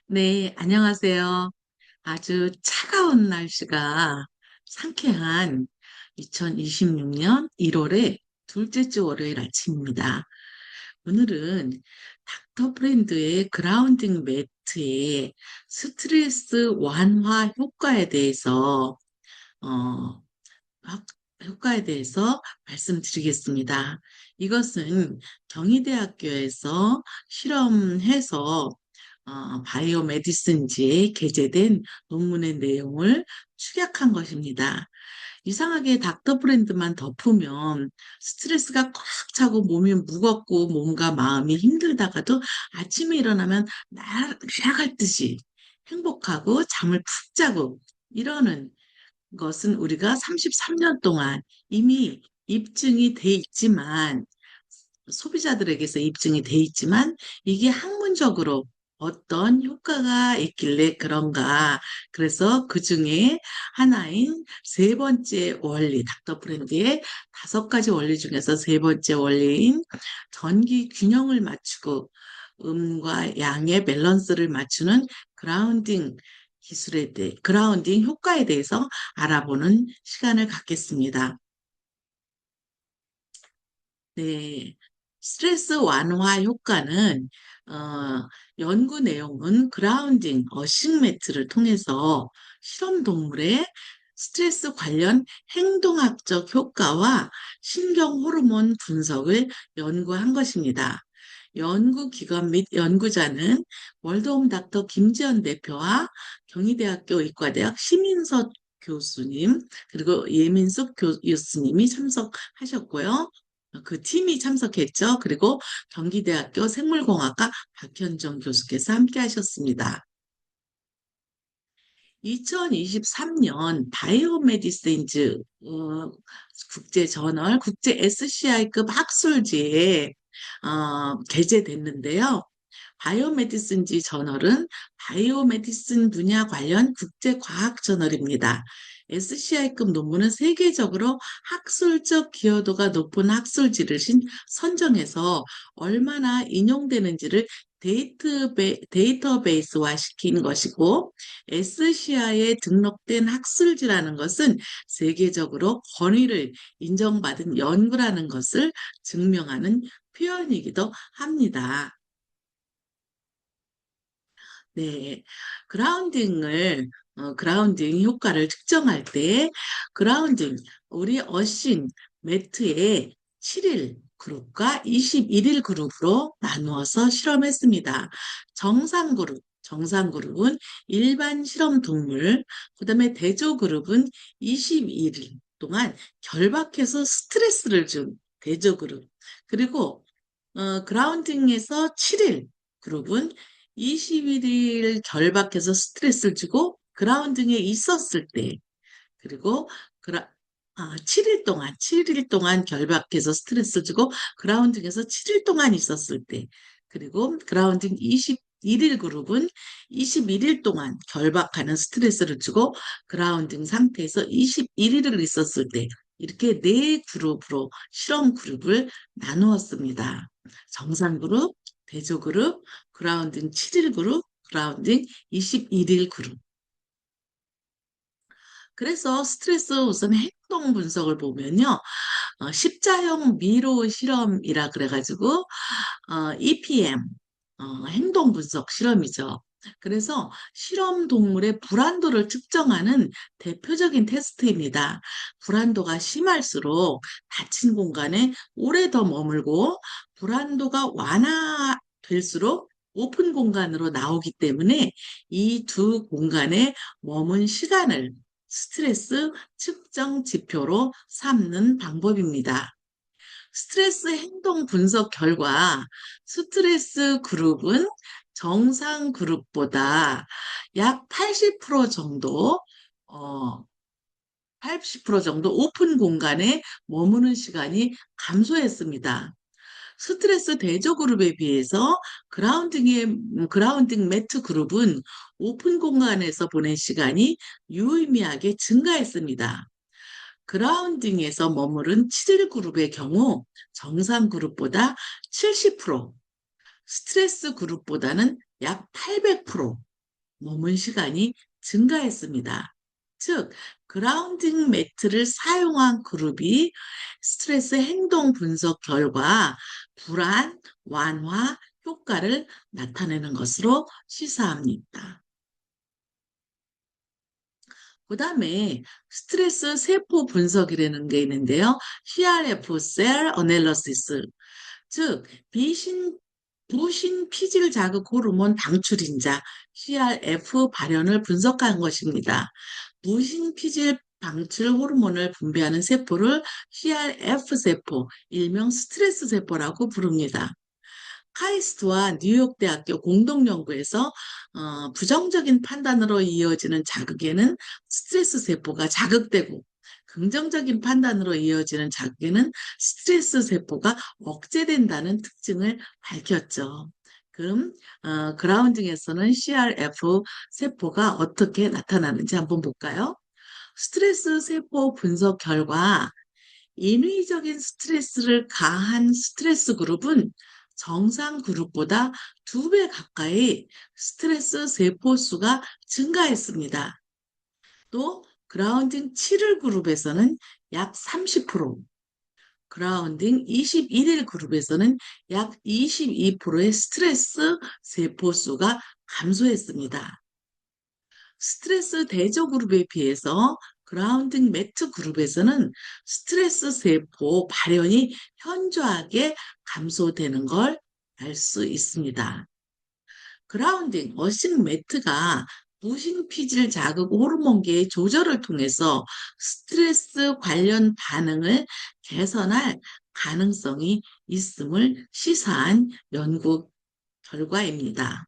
네, 안녕하세요. 아주 차가운 날씨가 상쾌한 2026년 1월의 둘째 주 월요일 아침입니다. 오늘은 닥터 프렌드의 그라운딩 매트의 스트레스 완화 효과에 대해서, 어, 효- 효과에 대해서 말씀드리겠습니다. 이것은 경희대학교에서 실험해서 바이오 메디슨지에 게재된 논문의 내용을 축약한 것입니다. 이상하게 닥터 브랜드만 덮으면 스트레스가 꽉 차고 몸이 무겁고 몸과 마음이 힘들다가도 아침에 일어나면 날아갈 듯이 행복하고 잠을 푹 자고 이러는 것은 우리가 33년 동안 이미 입증이 돼 있지만 소비자들에게서 입증이 돼 있지만 이게 학문적으로 어떤 효과가 있길래 그런가. 그래서 그 중에 하나인 세 번째 원리, 닥터 프렌드의 5가지 원리 중에서 세 번째 원리인 전기 균형을 맞추고 음과 양의 밸런스를 맞추는 그라운딩 기술에 대해, 그라운딩 효과에 대해서 알아보는 시간을 갖겠습니다. 네. 스트레스 완화 효과는, 연구 내용은 그라운딩, 어싱 매트를 통해서 실험 동물의 스트레스 관련 행동학적 효과와 신경 호르몬 분석을 연구한 것입니다. 연구기관 및 연구자는 월드홈 닥터 김지연 대표와 경희대학교 의과대학 심인석 교수님, 그리고 예민숙 교수님이 참석하셨고요. 그 팀이 참석했죠. 그리고 경기대학교 생물공학과 박현정 교수께서 함께 하셨습니다. 2023년 바이오메디슨즈 국제 저널, 국제 SCI급 학술지에 게재됐는데요. 바이오메디슨지 저널은 바이오메디슨 분야 관련 국제과학 저널입니다. SCI급 논문은 세계적으로 학술적 기여도가 높은 학술지를 선정해서 얼마나 인용되는지를 데이터베이스화 시킨 것이고, SCI에 등록된 학술지라는 것은 세계적으로 권위를 인정받은 연구라는 것을 증명하는 표현이기도 합니다. 네, 그라운딩 효과를 측정할 때, 그라운딩, 우리 어싱 매트의 7일 그룹과 21일 그룹으로 나누어서 실험했습니다. 정상 그룹은 일반 실험 동물, 그 다음에 대조 그룹은 21일 동안 결박해서 스트레스를 준 대조 그룹, 그리고 그라운딩에서 7일 그룹은 21일 결박해서 스트레스를 주고 그라운딩에 있었을 때, 그리고 그라, 7일 동안 결박해서 스트레스를 주고 그라운딩에서 7일 동안 있었을 때, 그리고 그라운딩 21일 그룹은 21일 동안 결박하는 스트레스를 주고 그라운딩 상태에서 21일을 있었을 때, 이렇게 네 그룹으로 실험 그룹을 나누었습니다. 정상 그룹, 대조 그룹, 그라운딩 7일 그룹, 그라운딩 21일 그룹. 그래서 스트레스 우선 행동 분석을 보면요. 십자형 미로 실험이라 그래가지고, EPM, 행동 분석 실험이죠. 그래서 실험 동물의 불안도를 측정하는 대표적인 테스트입니다. 불안도가 심할수록 닫힌 공간에 오래 더 머물고, 불안도가 완화될수록 오픈 공간으로 나오기 때문에 이 두 공간에 머문 시간을 스트레스 측정 지표로 삼는 방법입니다. 스트레스 행동 분석 결과 스트레스 그룹은 정상 그룹보다 약 80% 정도, 어, 80% 정도 오픈 공간에 머무는 시간이 감소했습니다. 스트레스 대조 그룹에 비해서 그라운딩 매트 그룹은 오픈 공간에서 보낸 시간이 유의미하게 증가했습니다. 그라운딩에서 머무른 7일 그룹의 경우 정상 그룹보다 70%, 스트레스 그룹보다는 약 800%, 머문 시간이 증가했습니다. 즉, 그라운딩 매트를 사용한 그룹이 스트레스 행동 분석 결과 불안, 완화 효과를 나타내는 것으로 시사합니다. 그 다음에 스트레스 세포 분석이라는 게 있는데요. CRF, Cell Analysis, 즉 부신 피질 자극 호르몬 방출인자 CRF 발현을 분석한 것입니다. 부신 피질 방출 호르몬을 분비하는 세포를 CRF 세포, 일명 스트레스 세포라고 부릅니다. 카이스트와 뉴욕대학교 공동연구에서 부정적인 판단으로 이어지는 자극에는 스트레스 세포가 자극되고 긍정적인 판단으로 이어지는 자극에는 스트레스 세포가 억제된다는 특징을 밝혔죠. 그럼 그라운딩에서는 CRF 세포가 어떻게 나타나는지 한번 볼까요? 스트레스 세포 분석 결과 인위적인 스트레스를 가한 스트레스 그룹은 정상 그룹보다 2배 가까이 스트레스 세포 수가 증가했습니다. 또 그라운딩 7일 그룹에서는 약 30%, 그라운딩 21일 그룹에서는 약 22%의 스트레스 세포 수가 감소했습니다. 스트레스 대조 그룹에 비해서 그라운딩 매트 그룹에서는 스트레스 세포 발현이 현저하게 감소되는 걸 알 수 있습니다. 그라운딩 어싱 매트가 무심 피질 자극 호르몬계의 조절을 통해서 스트레스 관련 반응을 개선할 가능성이 있음을 시사한 연구 결과입니다.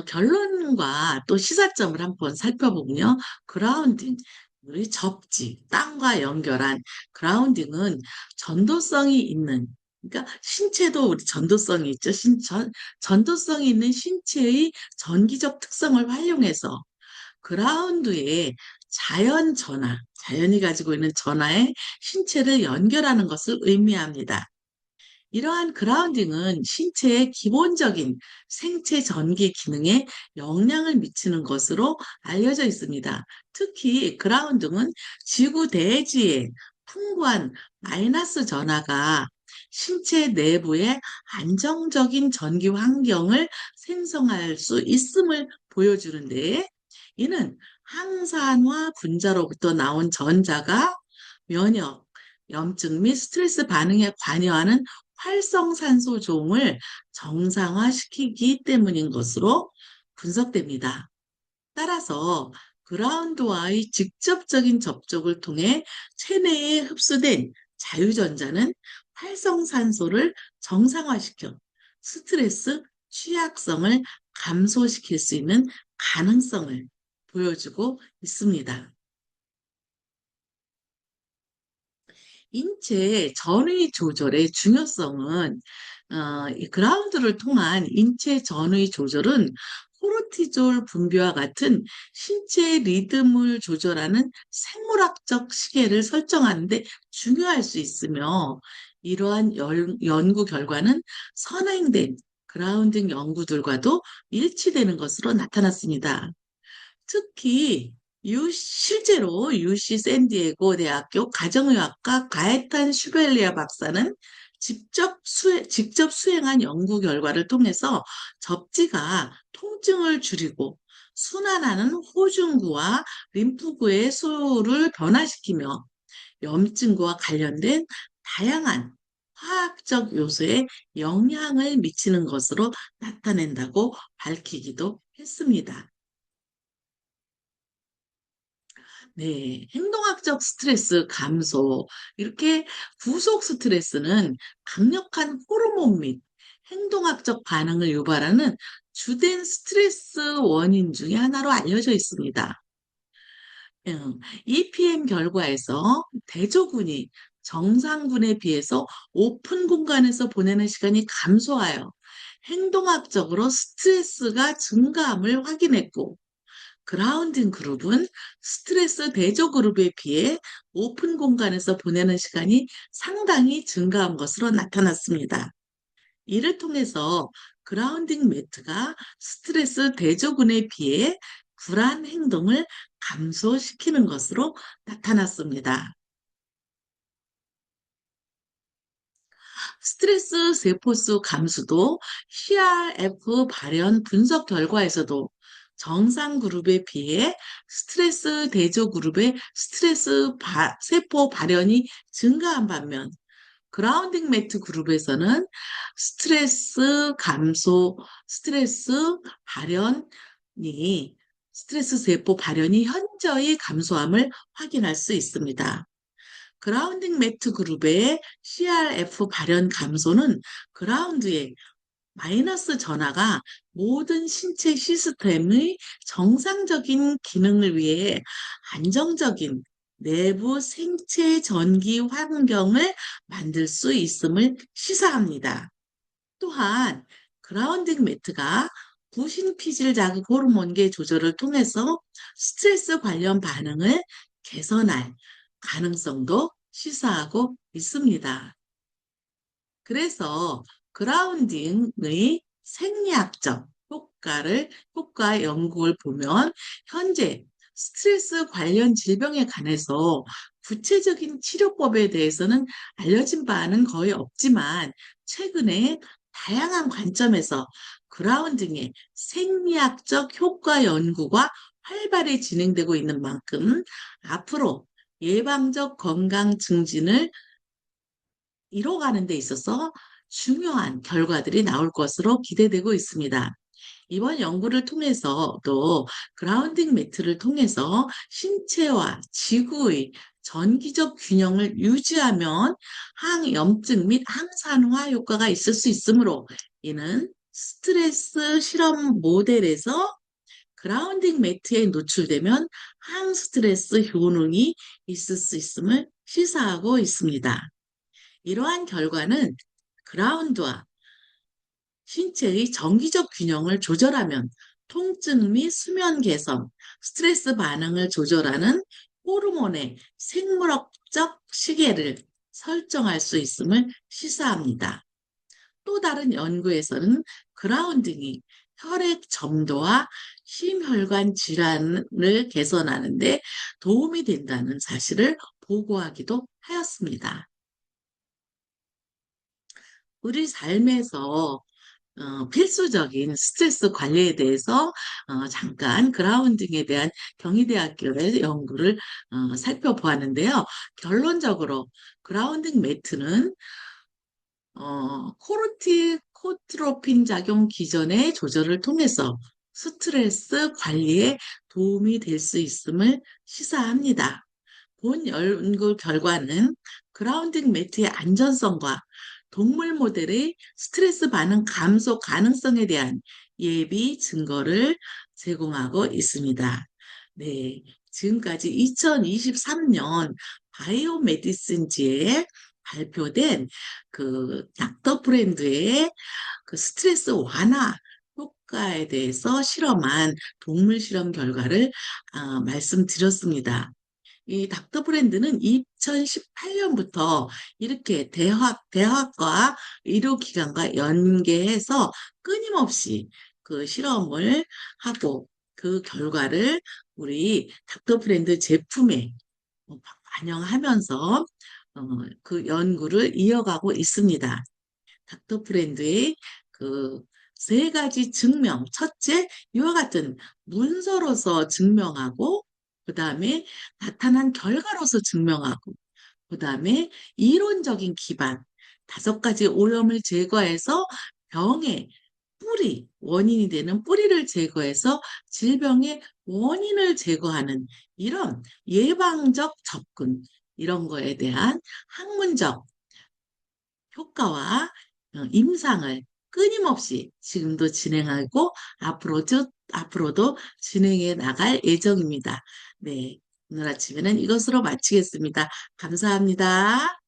결론과 또 시사점을 한번 살펴보면요. 그라운딩, 우리 접지, 땅과 연결한 그라운딩은 전도성이 있는, 그러니까 신체도 우리 전도성이 있죠. 전도성이 있는 신체의 전기적 특성을 활용해서 그라운드에 자연 전하, 자연이 가지고 있는 전하에 신체를 연결하는 것을 의미합니다. 이러한 그라운딩은 신체의 기본적인 생체 전기 기능에 영향을 미치는 것으로 알려져 있습니다. 특히 그라운딩은 지구 대지의 풍부한 마이너스 전하가 신체 내부의 안정적인 전기 환경을 생성할 수 있음을 보여주는데, 이는 항산화 분자로부터 나온 전자가 면역, 염증 및 스트레스 반응에 관여하는 활성산소 종을 정상화시키기 때문인 것으로 분석됩니다. 따라서 그라운드와의 직접적인 접촉을 통해 체내에 흡수된 자유전자는 활성산소를 정상화시켜 스트레스 취약성을 감소시킬 수 있는 가능성을 보여주고 있습니다. 인체 전위 조절의 중요성은 이 그라운드를 통한 인체 전위 조절은 코르티졸 분비와 같은 신체 리듬을 조절하는 생물학적 시계를 설정하는 데 중요할 수 있으며, 이러한 연구 결과는 선행된 그라운딩 연구들과도 일치되는 것으로 나타났습니다. 특히 실제로 UC 샌디에고 대학교 가정의학과 가에탄 슈벨리아 박사는 직접 수행한 연구 결과를 통해서 접지가 통증을 줄이고 순환하는 호중구와 림프구의 수를 변화시키며 염증과 관련된 다양한 화학적 요소에 영향을 미치는 것으로 나타낸다고 밝히기도 했습니다. 네, 행동학적 스트레스 감소. 이렇게 구속 스트레스는 강력한 호르몬 및 행동학적 반응을 유발하는 주된 스트레스 원인 중에 하나로 알려져 있습니다. EPM 결과에서 대조군이 정상군에 비해서 오픈 공간에서 보내는 시간이 감소하여 행동학적으로 스트레스가 증가함을 확인했고, 그라운딩 그룹은 스트레스 대조 그룹에 비해 오픈 공간에서 보내는 시간이 상당히 증가한 것으로 나타났습니다. 이를 통해서 그라운딩 매트가 스트레스 대조군에 비해 불안 행동을 감소시키는 것으로 나타났습니다. 스트레스 세포수 감소도 CRF 발현 분석 결과에서도 정상 그룹에 비해 스트레스 대조 그룹의 세포 발현이 증가한 반면 그라운딩 매트 그룹에서는 스트레스 감소, 스트레스 발현이 스트레스 세포 발현이 현저히 감소함을 확인할 수 있습니다. 그라운딩 매트 그룹의 CRF 발현 감소는 그라운드의 마이너스 전하가 모든 신체 시스템의 정상적인 기능을 위해 안정적인 내부 생체 전기 환경을 만들 수 있음을 시사합니다. 또한 그라운딩 매트가 부신 피질 자극 호르몬계 조절을 통해서 스트레스 관련 반응을 개선할 가능성도 시사하고 있습니다. 그래서 그라운딩의 생리학적 효과 연구를 보면 현재 스트레스 관련 질병에 관해서 구체적인 치료법에 대해서는 알려진 바는 거의 없지만 최근에 다양한 관점에서 그라운딩의 생리학적 효과 연구가 활발히 진행되고 있는 만큼 앞으로 예방적 건강 증진을 이뤄가는 데 있어서 중요한 결과들이 나올 것으로 기대되고 있습니다. 이번 연구를 통해서도 그라운딩 매트를 통해서 신체와 지구의 전기적 균형을 유지하면 항염증 및 항산화 효과가 있을 수 있으므로 이는 스트레스 실험 모델에서 그라운딩 매트에 노출되면 항스트레스 효능이 있을 수 있음을 시사하고 있습니다. 이러한 결과는 그라운드와 신체의 정기적 균형을 조절하면 통증 및 수면 개선, 스트레스 반응을 조절하는 호르몬의 생물학적 시계를 설정할 수 있음을 시사합니다. 또 다른 연구에서는 그라운딩이 혈액 점도와 심혈관 질환을 개선하는 데 도움이 된다는 사실을 보고하기도 하였습니다. 우리 삶에서 필수적인 스트레스 관리에 대해서 잠깐 그라운딩에 대한 경희대학교의 연구를 살펴보았는데요. 결론적으로 그라운딩 매트는 코르티코트로핀 작용 기전의 조절을 통해서 스트레스 관리에 도움이 될 수 있음을 시사합니다. 본 연구 결과는 그라운딩 매트의 안전성과 동물 모델의 스트레스 반응 감소 가능성에 대한 예비 증거를 제공하고 있습니다. 네, 지금까지 2023년 바이오 메디슨지에 발표된 그 닥터 브랜드의 그 스트레스 완화 효과에 대해서 실험한 동물 실험 결과를 말씀드렸습니다. 이 닥터 브랜드는 2018년부터 이렇게 대학과 의료기관과 연계해서 끊임없이 그 실험을 하고 그 결과를 우리 닥터 브랜드 제품에 반영하면서 그 연구를 이어가고 있습니다. 닥터 브랜드의 그 세 가지 증명. 첫째, 이와 같은 문서로서 증명하고, 그 다음에 나타난 결과로서 증명하고, 그 다음에 이론적인 기반. 다섯 가지 오염을 제거해서 병의 원인이 되는 뿌리를 제거해서 질병의 원인을 제거하는 이런 예방적 접근, 이런 거에 대한 학문적 효과와 임상을 끊임없이 지금도 진행하고 앞으로도 진행해 나갈 예정입니다. 네, 오늘 아침에는 이것으로 마치겠습니다. 감사합니다.